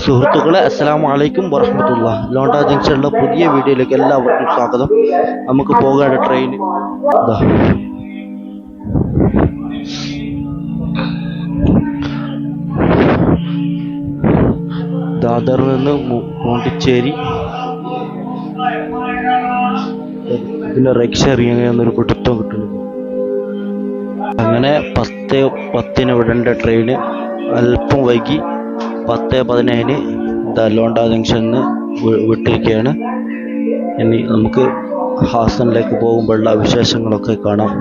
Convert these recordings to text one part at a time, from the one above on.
സുഹൃത്തുക്കളെ അസ്സലാമു അലൈക്കും വറഹ്മത്തുള്ളാഹി. ലോണ്ട ജംഗ്ഷനിലെ പുതിയ വീഡിയോയിലേക്ക് എല്ലാവർക്കും സ്വാഗതം. നമുക്ക് പോകേണ്ട ട്രെയിൻ ദാദറിൽ നിന്ന് പോണ്ടിച്ചേരി. ഇതിൻ്റെ റിക്ഷ ഇറങ്ങിയെന്നൊരു പിടുത്തം കിട്ടുന്നു. അങ്ങനെ 10:10 വിടേണ്ട ട്രെയിന് അല്പം വൈകി 10:15 ലോണ്ട ജംഗ്ഷനിൽ നിന്ന് വിട്ടിരിക്കുകയാണ്. ഇനി നമുക്ക് ഹാസനിലേക്ക് പോകുമ്പോഴുള്ള വിശേഷങ്ങളൊക്കെ കാണാം.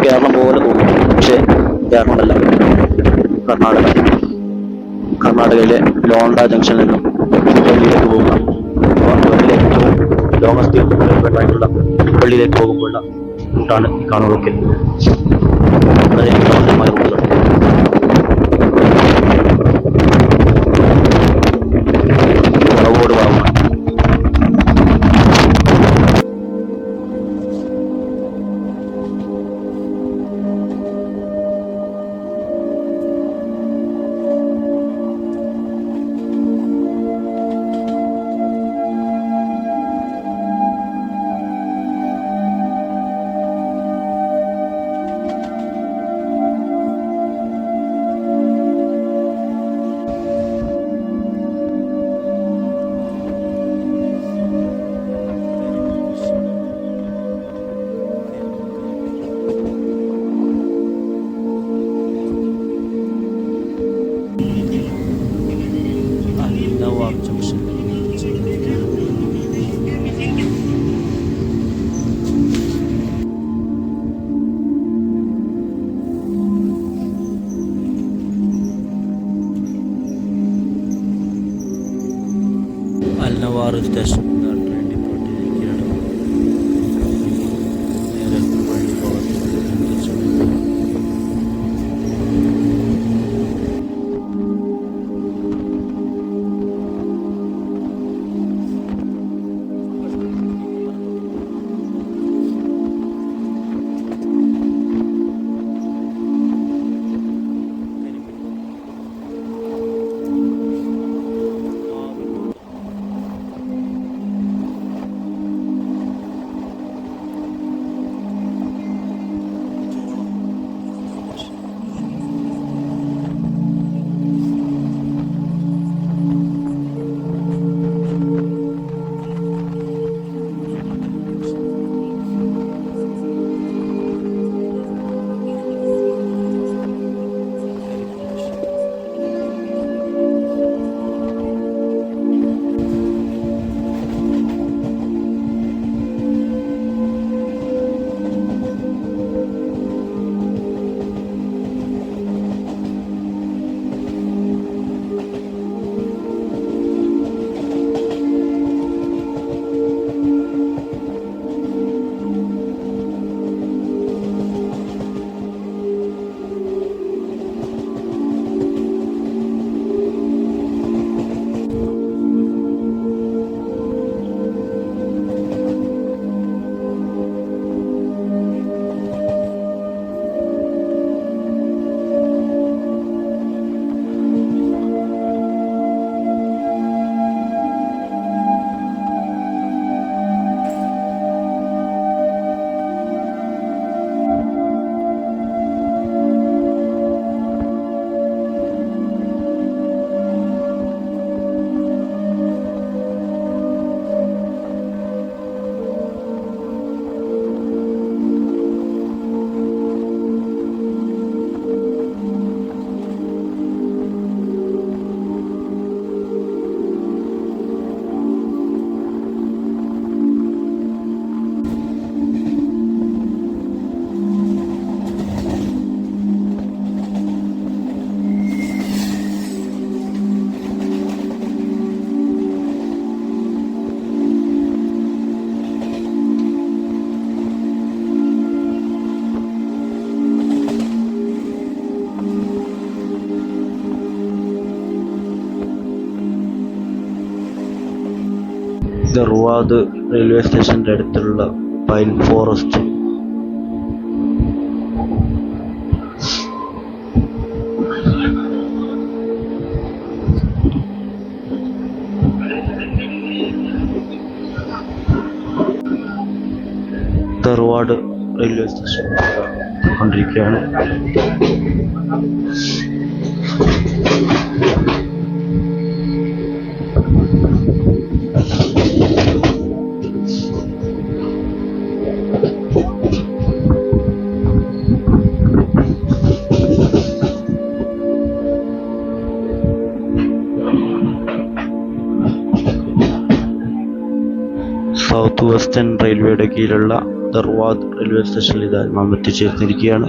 കേരളം പോലെ തോന്നും, പക്ഷേ കേരളമല്ല, കർണാടകയിലെ ലോണ്ട ജംഗ്ഷനിൽ നിന്നും ഡൽഹിയിലേക്ക് പോകുന്ന ഏറ്റവും ലോങ്ങസ്റ്റ് ആയിട്ടുള്ള പള്ളിയിലേക്ക് പോകുമ്പോഴുള്ള റൂട്ടാണ് ഈ കാണുന്നതൊക്കെ. വളരെ മനോഹരമായ റൂട്ടുകൾ. ധർവാദ് റെയിൽവേ സ്റ്റേഷൻ്റെ അടുത്തുള്ള pine forest. Dharwad railway station കൊണ്ടിരിക്കുകയാണ്. സൗത്ത് വെസ്റ്റേൺ റെയിൽവേയുടെ കീഴിലുള്ള ധർവാദ് റെയിൽവേ സ്റ്റേഷനിൽ ഇതാ നാം എത്തിച്ചേർന്നിരിക്കുകയാണ്.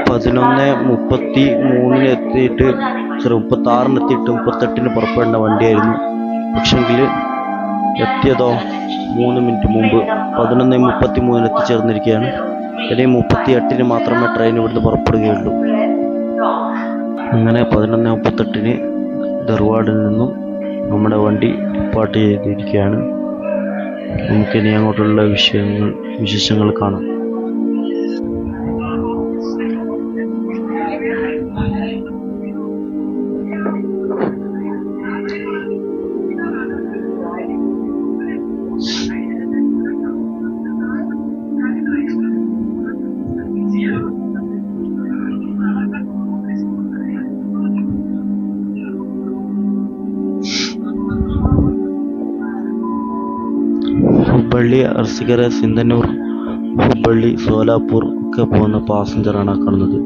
പതിനൊന്ന് 33 എത്തിയിട്ട് 36 എത്തിയിട്ട് 38 പുറപ്പെടേണ്ട വണ്ടിയായിരുന്നു. പക്ഷെങ്കിൽ എത്തിയതോ 3 മിനിറ്റ് മുമ്പ് 11:33 എത്തിച്ചേർന്നിരിക്കുകയാണ്. ഇനി 38 മാത്രമേ ട്രെയിൻ ഇവിടുന്ന് പുറപ്പെടുകയുള്ളൂ. അങ്ങനെ 11:38 ധർവാഡിൽ നിന്നും നമ്മുടെ വണ്ടി ഡിപ്പാർട്ട് ചെയ്തിരിക്കുകയാണ്. നമുക്കിനി അങ്ങോട്ടുള്ള വിശേഷങ്ങൾ കാണാം. ഹുബ്ബള്ളി, അർസികര, സിന്ധനൂർ, ഹുബ്ബള്ളി, സോലാപൂർ ഒക്കെ പോകുന്ന പാസഞ്ചറാണ് കാണുന്നത്.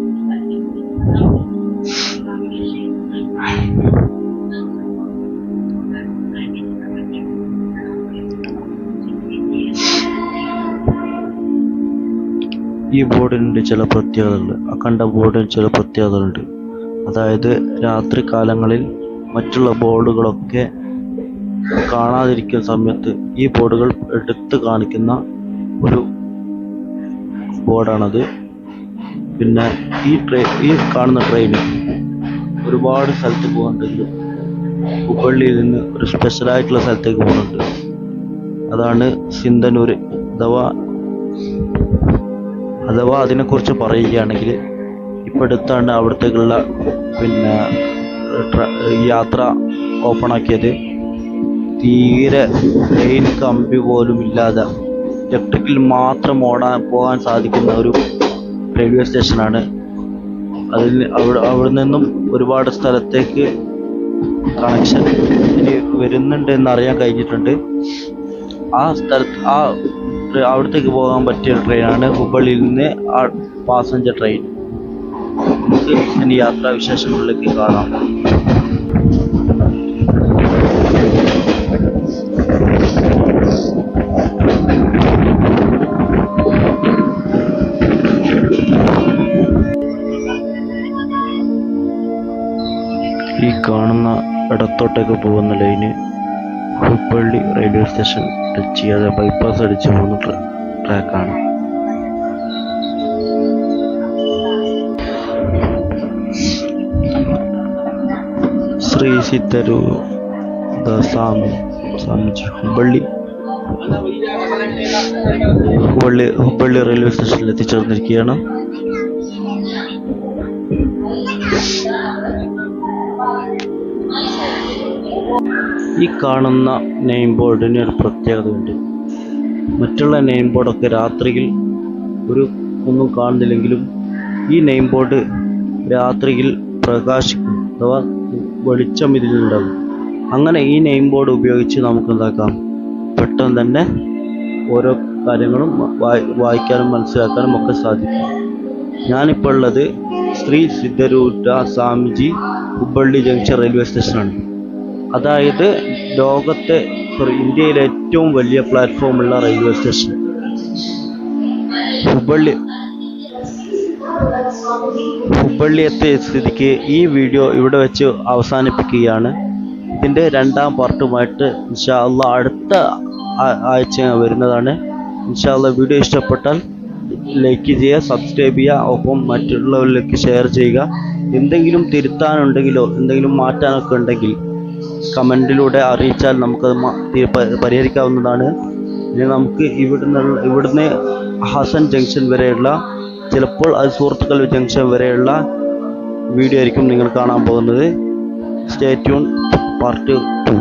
ഈ ബോർഡിനുണ്ട് ചില പ്രത്യേകതകൾ. അഖണ്ഡ ബോർഡിന് ചില പ്രത്യേകതകളുണ്ട്. അതായത് രാത്രി കാലങ്ങളിൽ മറ്റുള്ള ബോർഡുകളൊക്കെ കാണാതിരിക്കുന്ന സമയത്ത് ഈ ബോർഡുകൾ എടുത്ത് കാണിക്കുന്ന ഒരു ബോർഡാണത്. പിന്നെ ഈ കാണുന്ന ട്രെയിൻ ഒരുപാട് സ്ഥലത്ത് പോകുന്നുണ്ടെങ്കിലും ഹുബ്ബള്ളിയിൽ നിന്ന് ഒരു സ്പെഷ്യലായിട്ടുള്ള സ്ഥലത്തേക്ക് പോകുന്നുണ്ട്. അതാണ് സിന്ധനൂർ. അഥവാ അതിനെക്കുറിച്ച് പറയുകയാണെങ്കിൽ ഇപ്പോൾ അടുത്താണ് അവിടത്തേക്കുള്ള പിന്നെ യാത്ര ഓപ്പണാക്കിയത്. തീരെ ലൈൻ കമ്പി പോലും ഇല്ലാതെ ഇലക്ട്രിക്കിൽ മാത്രം പോകാൻ സാധിക്കുന്ന ഒരു റെയിൽവേ സ്റ്റേഷനാണ്. അവിടെ നിന്നും ഒരുപാട് സ്ഥലത്തേക്ക് കണക്ഷൻ ഇനി വരുന്നുണ്ട് എന്നറിയാൻ കഴിഞ്ഞിട്ടുണ്ട്. അവിടത്തേക്ക് പോകാൻ പറ്റിയ ട്രെയിനാണ് ഹുബ്ബള്ളിയിൽ നിന്ന് പാസഞ്ചർ ട്രെയിൻ. നമുക്ക് ഇനി യാത്രാവിശേഷങ്ങളിലേക്ക് കാണാം. ഈ കാണുന്ന ഇടത്തോട്ടേക്ക് പോകുന്ന line Hubballi railway station touch ചെയ്യാതെ ബൈപ്പാസ് അടിച്ച് പോകുന്ന ട്രാക്കാണ്. ശ്രീ സിദ്ധരൂർ സ്വാമിജി ഹുബ്ബള്ളി റെയിൽവേ സ്റ്റേഷനിൽ എത്തിച്ചേർന്നിരിക്കുകയാണ്. ഈ കാണുന്ന നെയിം ബോർഡിന് ഒരു പ്രത്യേകതയുണ്ട്. മറ്റുള്ള നെയിം ബോർഡൊക്കെ രാത്രിയിൽ ഒന്നും കാണുന്നില്ലെങ്കിലും ഈ നെയിം ബോർഡ് രാത്രിയിൽ പ്രകാശിക്കും, അഥവാ വെളിച്ചം ഇതിലുണ്ടാകും. അങ്ങനെ ഈ നെയിം ബോർഡ് ഉപയോഗിച്ച് നമുക്ക് എന്താക്കാം, പെട്ടെന്ന് തന്നെ ഓരോ കാര്യങ്ങളും വായിക്കാനും മനസ്സിലാക്കാനും ഒക്കെ സാധിക്കും. ഞാനിപ്പോൾ ഉള്ളത് ശ്രീ സിദ്ധരൂഢ സ്വാമിജി ഹുബ്ബള്ളി ജംഗ്ഷൻ റെയിൽവേ സ്റ്റേഷനാണ്. അതായത് ഇന്ത്യയിലെ ഏറ്റവും വലിയ പ്ലാറ്റ്ഫോമുള്ള റെയിൽവേ സ്റ്റേഷൻ. ഹുബ്ബള്ളി എത്തിയ സ്ഥിതിക്ക് ഈ വീഡിയോ ഇവിടെ വെച്ച് അവസാനിപ്പിക്കുകയാണ്. ഇതിൻ്റെ രണ്ടാം പാർട്ടുമായിട്ട് ഇൻഷാ അള്ളാ അടുത്ത ആഴ്ച വരുന്നതാണ്. ഇൻഷാ അള്ളാ വീഡിയോ ഇഷ്ടപ്പെട്ടാൽ ലൈക്ക് ചെയ്യുക, സബ്സ്ക്രൈബ് ചെയ്യുക, ഒപ്പം മറ്റുള്ളവരിലേക്ക് ഷെയർ ചെയ്യുക. എന്തെങ്കിലും തിരുത്താനുണ്ടെങ്കിലോ എന്തെങ്കിലും മാറ്റാനൊക്കെ ഉണ്ടെങ്കിൽ കമൻറ്റിലൂടെ അറിയിച്ചാൽ നമുക്കത് പരിഹരിക്കാവുന്നതാണ്. ഇനി നമുക്ക് ഇവിടുന്ന് ഹസൻ ജംഗ്ഷൻ വരെയുള്ള, ചിലപ്പോൾ അത് സുഹൃത്തുക്കൾ ജംഗ്ഷൻ വരെയുള്ള വീഡിയോ ആയിരിക്കും നിങ്ങൾ കാണാൻ പോകുന്നത്. Stay tune part 2.